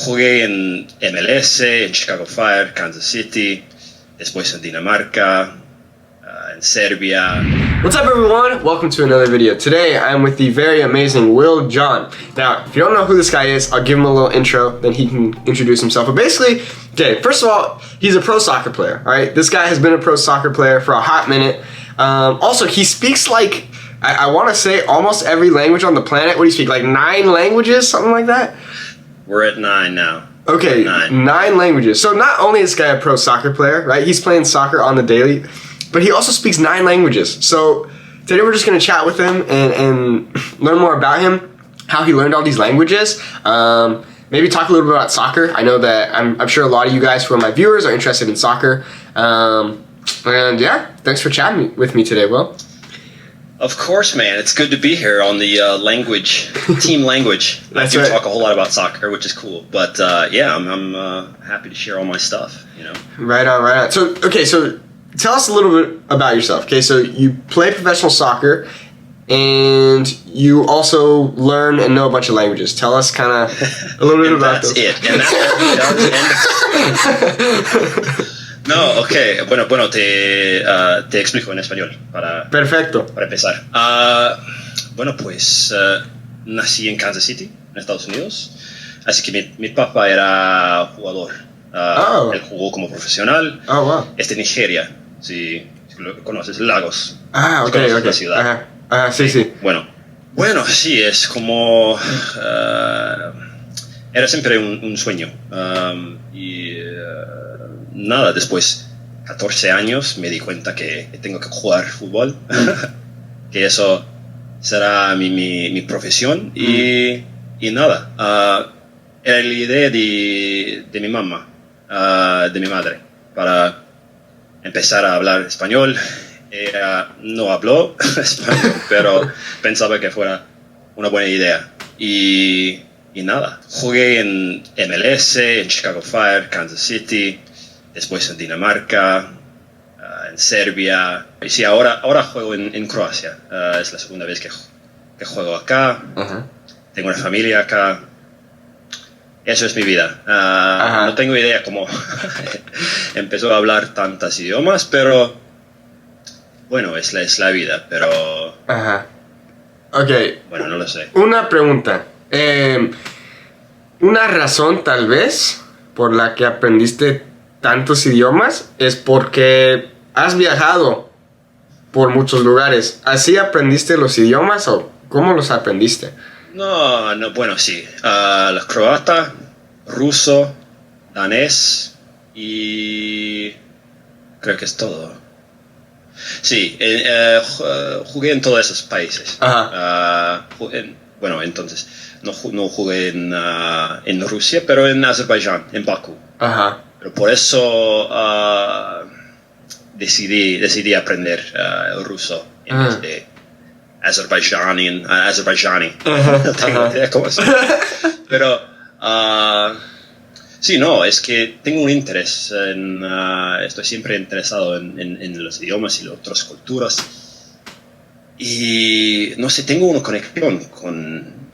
jugué en MLS, en Chicago Fire, Kansas City, después en Dinamarca, in Serbia. What's up, everyone? Welcome to another video. Today I'm with the very amazing Will John. Now, if you don't know who this guy is, I'll give him a little intro, then he can introduce himself. But basically, okay, first of all, he's a pro soccer player, all right? This guy has been a pro soccer player for a hot minute. Also, he speaks like, I want to say almost every language on the planet. What do you speak, like 9 languages, something like that? We're at 9 now. Okay, 9 languages. So not only is this guy a pro soccer player, right? He's playing soccer on the daily, but he also speaks 9 languages. So today we're just going to chat with him and learn more about him, how he learned all these languages. Maybe talk a little bit about soccer. I know that I'm sure a lot of you guys who are my viewers are interested in soccer. And yeah, thanks for chatting with me today, Will. Of course, man. It's good to be here on the language, team language. That's I do right. talk a whole lot about soccer, which is cool. But yeah, I'm happy to share all my stuff, you know. Right on, right on. So, okay, so tell us a little bit about yourself. Okay, so you play professional soccer, and you also learn and know a bunch of languages. Tell us kind of a little bit about that's those. it. And that's No, ok. Bueno, te explico en español para Perfecto. empezar. Bueno, pues nací en Kansas City, en Estados Unidos. Así que mi papá era jugador. Él jugó como profesional. Oh, wow. Es de Nigeria, si lo conoces, Lagos. Ah, ok, ¿Conoces ok. la ciudad? Ajá, sí, sí. Bueno, sí, es como... era siempre un sueño. Nada, después 14 años me di cuenta que tengo que jugar fútbol, que eso será mi profesión y nada. Era la idea de mi mamá, de mi madre, para empezar a hablar español. Ella no habló español, pero pensaba que fuera una buena idea. Y nada, jugué en MLS, en Chicago Fire, Kansas City, después en Dinamarca, en Serbia. Y sí, ahora juego en Croacia. Es la segunda vez que juego acá. Tengo una familia acá. Eso es mi vida. No tengo idea cómo empezó a hablar tantos idiomas, pero bueno, es la vida. Pero Ok. Bueno, no lo sé. Una pregunta. Una razón tal vez por la que aprendiste tantos idiomas es porque has viajado por muchos lugares. ¿Así aprendiste los idiomas o cómo los aprendiste? No, bueno, sí. Los croata, ruso, danés y creo que es todo. Sí, jugué en todos esos países. Bueno, entonces no jugué en Rusia, pero en Azerbaiyán, en Bakú. Pero por eso decidí aprender el ruso en vez de azerbaiyani. No tengo idea cómo se llama. Pero sí, no, es que tengo un interés estoy siempre interesado en los idiomas y las otras culturas. Y no sé, tengo una conexión con...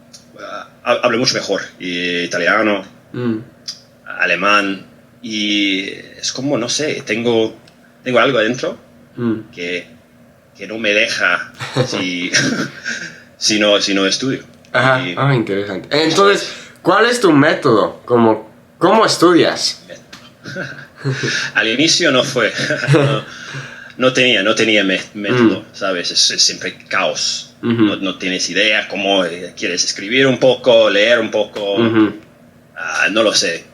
hablo mucho mejor italiano, alemán, y es como, no sé, tengo algo adentro que no me deja si no estudio. Interesante. Entonces, ¿cuál es tu método? ¿Cómo estudias? Al inicio no fue... No tenía método, ¿sabes? Es siempre caos. No tienes idea cómo quieres escribir un poco, leer un poco. No lo sé.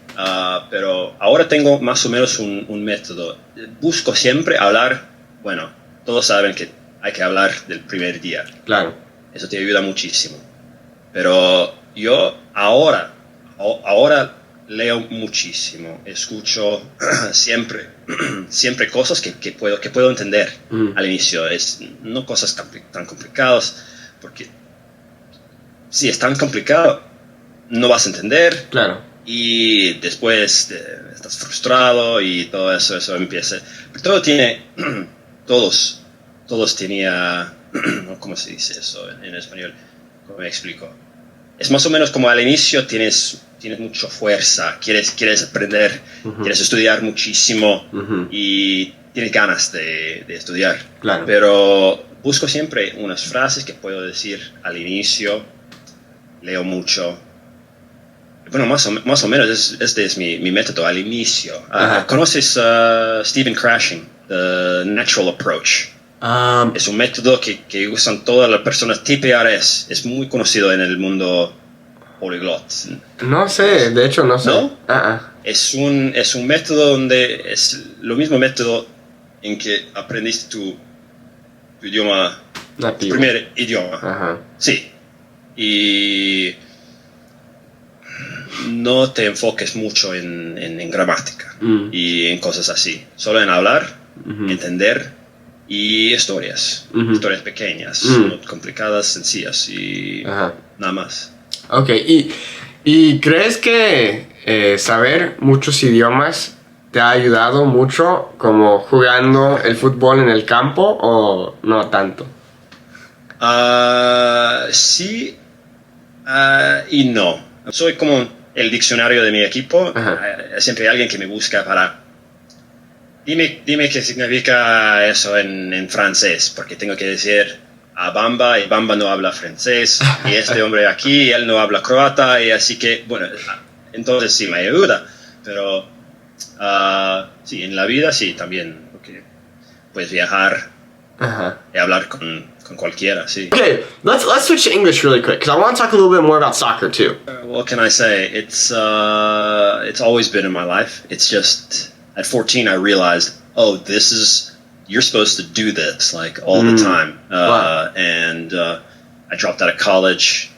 Pero ahora tengo más o menos un método. Busco siempre hablar. Bueno, todos saben que hay que hablar del primer día. Claro. Eso te ayuda muchísimo. Pero yo ahora leo muchísimo, escucho siempre cosas que puedo entender al inicio. No cosas tan complicadas, porque si es tan complicado, no vas a entender. Claro. Y después estás frustrado y todo eso empieza. Pero todos tenía, ¿cómo se dice eso en español? ¿Cómo me explico? Es más o menos como al inicio tienes tienes mucha fuerza, quieres aprender, quieres estudiar muchísimo y tienes ganas de estudiar. Claro. Pero busco siempre unas frases que puedo decir al inicio, leo mucho. Bueno, más o menos este es mi método al inicio. ¿Conoces Stephen Crashing, The Natural Approach? Es un método que usan todas las personas. TPRS es muy conocido en el mundo poliglot. No sé, de hecho no sé. ¿No? Es un método donde es lo mismo método en que aprendiste tu idioma Nativo. tu primer idioma. Sí. Y no te enfoques mucho en gramática y en cosas así. Solo en hablar, entender y historias. Historias pequeñas, no complicadas, sencillas y nada más. Ok, ¿y crees que saber muchos idiomas te ha ayudado mucho como jugando el fútbol en el campo o no tanto? Sí y no. Soy como el diccionario de mi equipo. Siempre hay alguien que me busca para... Dime qué significa eso en francés, porque tengo que decir a Bamba, y Bamba no habla francés, y este hombre aquí, él no habla croata, y así que, bueno, entonces sí me ayuda, pero sí, en la vida sí, también, porque puedes viajar y hablar con cualquiera, sí. Okay, let's switch to English really quick, because I want to talk a little bit more about soccer too. What can I say? It's always been in my life. It's just, at 14 I realized, oh, you're supposed to do this like all the time. Wow. And I dropped out of college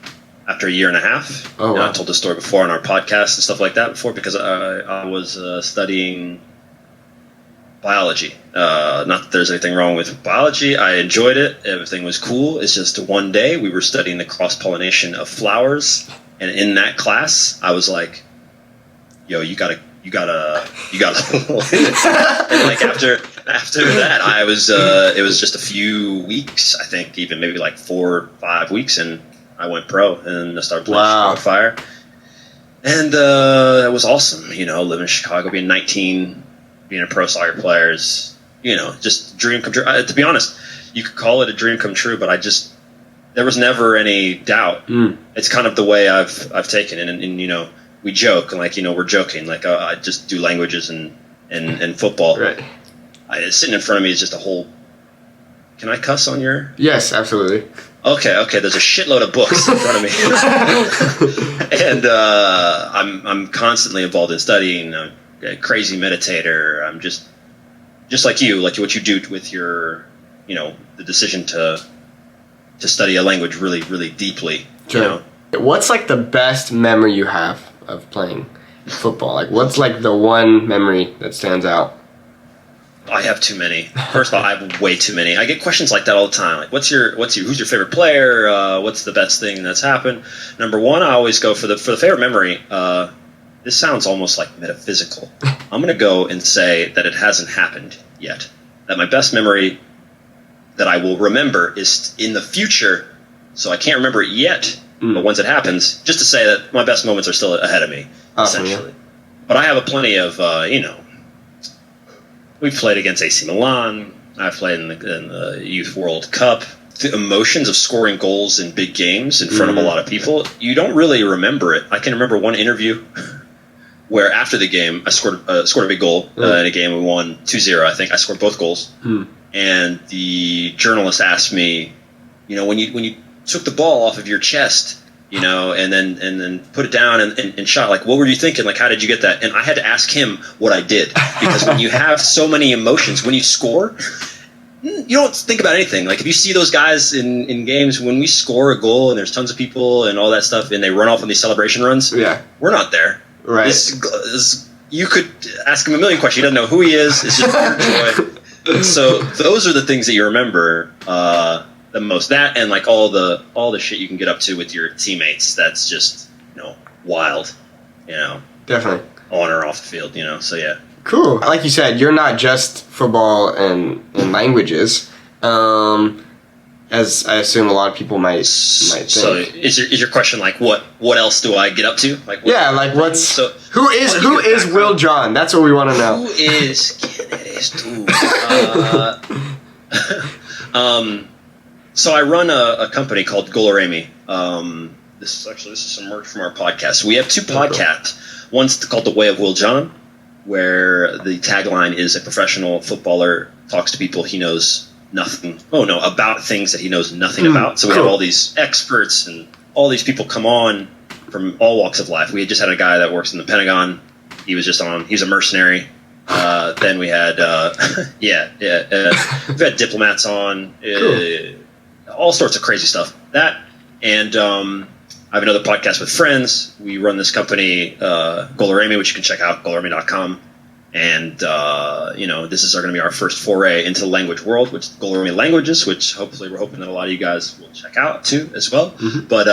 after a year and a half. Oh, wow. I told the story before on our podcast and stuff like that before, because I was studying biology. Not that there's anything wrong with biology. I enjoyed it. Everything was cool. It's just one day we were studying the cross-pollination of flowers, and in that class I was like, yo, you gotta and like after that I was it was just a few weeks, I think even maybe like 4 or 5 weeks, and I went pro and I started playing Chicago Fire, and it was awesome, living in Chicago, being 19, being a pro soccer player is, just dream come true. To be honest, you could call it a dream come true, but there was never any doubt. It's kind of the way I've taken it, and we joke, like, we're joking, like, I just do languages and football. Right. Sitting in front of me is just a whole... Can I cuss on your... Yes, absolutely. Okay, there's a shitload of books in front of me. And I'm constantly involved in studying. I'm a crazy meditator. I'm just like you, like what you do with your, the decision to study a language really, really deeply. Sure. What's like the best memory you have of playing football? Like, what's like the one memory that stands out? I have too many. First of all, I have way too many. I get questions like that all the time. Like, who's your favorite player? What's the best thing that's happened? Number one, I always go for the favorite memory. This sounds almost like metaphysical. I'm going to go and say that it hasn't happened yet. That my best memory that I will remember is in the future, so I can't remember it yet. But once it happens, just to say that my best moments are still ahead of me, essentially. Yeah. But I have plenty of, we've played against AC Milan. I've played in the Youth World Cup. The emotions of scoring goals in big games in front of a lot of people, you don't really remember it. I can remember one interview where after the game, I scored a big goal in a game. We won 2-0, I think. I scored both goals. And the journalist asked me, when you took the ball off of your chest, and then put it down and shot, like, what were you thinking? Like, how did you get that? And I had to ask him what I did, because when you have so many emotions, when you score, you don't think about anything. Like, if you see those guys in games, when we score a goal and there's tons of people and all that stuff, and they run off on these celebration runs, we're not there. Right. You could ask him a million questions. He doesn't know who he is. It's just pure joy. So those are the things that you remember the most. That and like all the shit you can get up to with your teammates. That's just wild. Definitely. On or off the field. So yeah. Cool. Like you said, you're not just football and languages. as I assume a lot of people might think. So is your question like what else do I get up to? Like what's who is Will John? That's what we want to know. Who is ¿Quién eres tú? So I run a company called Goloremi. This is some merch from our podcast. We have two podcasts. One's called The Way of Will John, where the tagline is a professional footballer talks to people he knows about things that he knows nothing about. So we have all these experts and all these people come on from all walks of life. We just had a guy that works in the Pentagon. He was just on. He's a mercenary. Then we had we've had diplomats on. All sorts of crazy stuff. That and I have another podcast with friends. We run this company, Goloremi, which you can check out, goloremi.com. And, this is going to be our first foray into the language world, which is Goloremi Languages, which hopefully we're hoping that a lot of you guys will check out too as well. Mm-hmm. But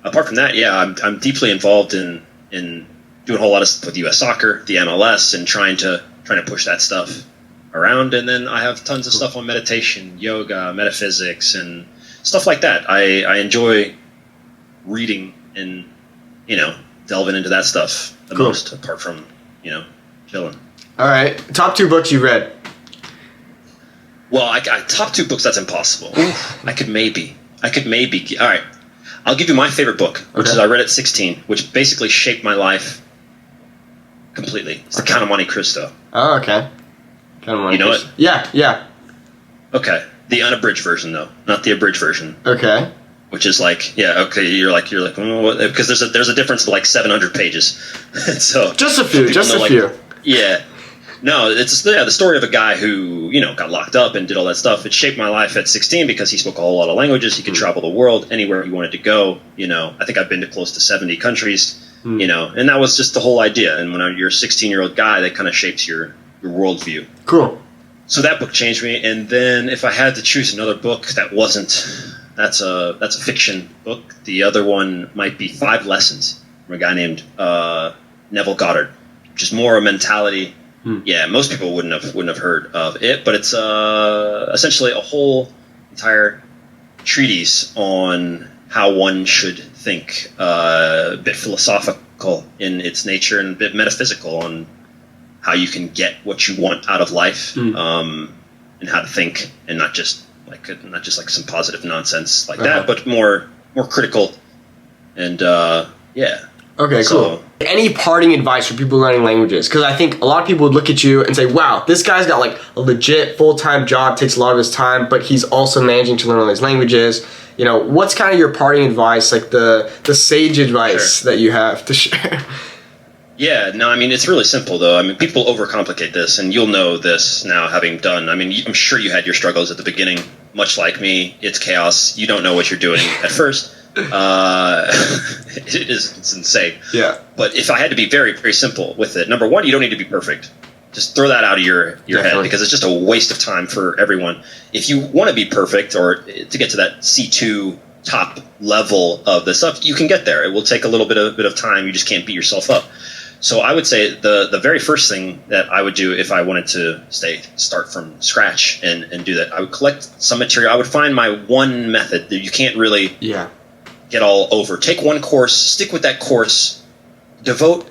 apart from that, I'm deeply involved in doing a whole lot of stuff with U.S. soccer, the MLS, and trying to push that stuff around. And then I have tons of stuff on meditation, yoga, metaphysics, and stuff like that. I enjoy reading and delving into that stuff the most, apart from chilling. All right, top 2 books you read. Well, I top 2 books, that's impossible. I could maybe all right, I'll give you my favorite book, which is I read at 16, which basically shaped my life completely. It's The Count of Monte Cristo. Oh, okay. Count of Monte Cristo. You know it? Yeah. Okay, the unabridged version though, not the abridged version. Okay. Which is like, you're like, because there's a difference of like 700 pages. So just a few. Yeah. No, it's the story of a guy who, got locked up and did all that stuff. It shaped my life at 16 because he spoke a whole lot of languages. He could travel the world anywhere he wanted to go. I think I've been to close to 70 countries, and that was just the whole idea. And when you're a 16-year-old guy, that kind of shapes your worldview. Cool. So that book changed me. And then if I had to choose another book that wasn't... That's a fiction book. The other one might be 5 Lessons from a guy named Neville Goddard, which is more a mentality. Yeah, most people wouldn't have heard of it, but it's essentially a whole entire treatise on how one should think, a bit philosophical in its nature and a bit metaphysical on how you can get what you want out of life, and how to think, and not just like some positive nonsense like that, but more critical. And Okay, cool. Any parting advice for people learning languages? Because I think a lot of people would look at you and say, wow, this guy's got like a legit full-time job, takes a lot of his time, but he's also managing to learn all these languages. What's kind of your parting advice, like the sage advice that you have to share? Yeah, no, it's really simple, though. People overcomplicate this, and you'll know this now having done. I'm sure you had your struggles at the beginning, much like me. It's chaos. You don't know what you're doing at first. It's insane. Yeah. But if I had to be very, very simple with it, number one, you don't need to be perfect. Just throw that out of your head, because it's just a waste of time for everyone. If you want to be perfect or to get to that C2 top level of the stuff, you can get there. It will take a little bit of time. You just can't beat yourself up. So I would say the very first thing that I would do if I wanted to start from scratch and do that, I would collect some material. I would find my one method that you can't really get all over. Take one course, stick with that course, devote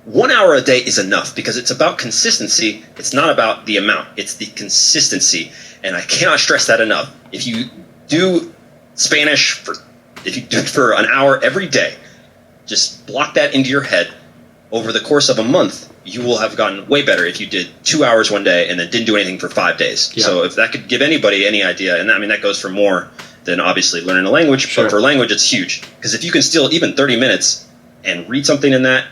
1 hour a day is enough, because it's about consistency. It's not about the amount. It's the consistency. And I cannot stress that enough. If you do Spanish if you do it for an hour every day, just block that into your head. Over the course of a month, you will have gotten way better if you did 2 hours one day and then didn't do anything for 5 days. Yeah. So if that could give anybody any idea, and that goes for more than obviously learning a language, but for language it's huge. Because if you can steal even 30 minutes and read something in that,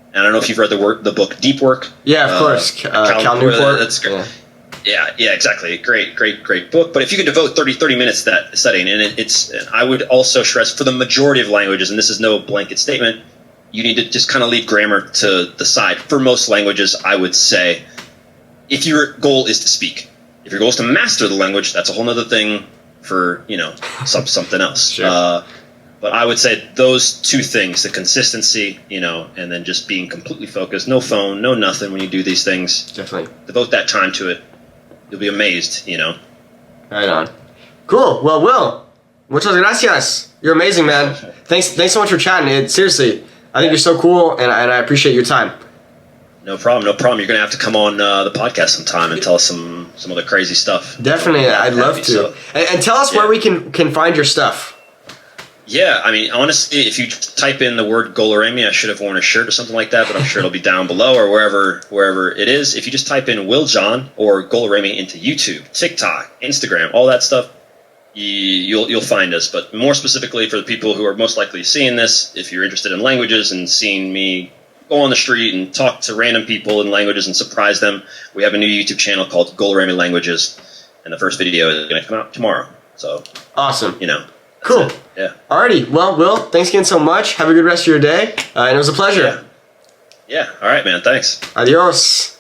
and I don't know if you've read the book Deep Work. Yeah, of course. Cal Newport. That's great. Yeah, exactly. Great book. But if you can devote 30 minutes to that studying, and I would also stress for the majority of languages, and this is no blanket statement, you need to just kind of leave grammar to the side. For most languages, I would say, if your goal is to speak, if your goal is to master the language, that's a whole other thing for, something else. Sure. But I would say those two things, the consistency, and then just being completely focused, no phone, no nothing when you do these things. Definitely. Devote that time to it. You'll be amazed, Right on. Cool. Well, Will, muchas gracias. You're amazing, man. Thanks so much for chatting. Seriously, I think you're so cool, and I appreciate your time. No problem. You're going to have to come on the podcast sometime and tell us some of the crazy stuff. Definitely, I'd love to. So, and tell us where we can find your stuff. Yeah, I mean, honestly, if you type in the word Golaremi, I should have worn a shirt or something like that, but I'm sure it'll be down below or wherever it is. If you just type in Will John or Golaremi into YouTube, TikTok, Instagram, all that stuff, you'll find us. But more specifically for the people who are most likely seeing this, if you're interested in languages and seeing me go on the street and talk to random people in languages and surprise them, we have a new YouTube channel called Golaremi Languages, and the first video is going to come out tomorrow. So awesome. Cool. It. Yeah. Alrighty. Well, Will, thanks again so much. Have a good rest of your day. And it was a pleasure. Yeah. All right, man. Thanks. Adios.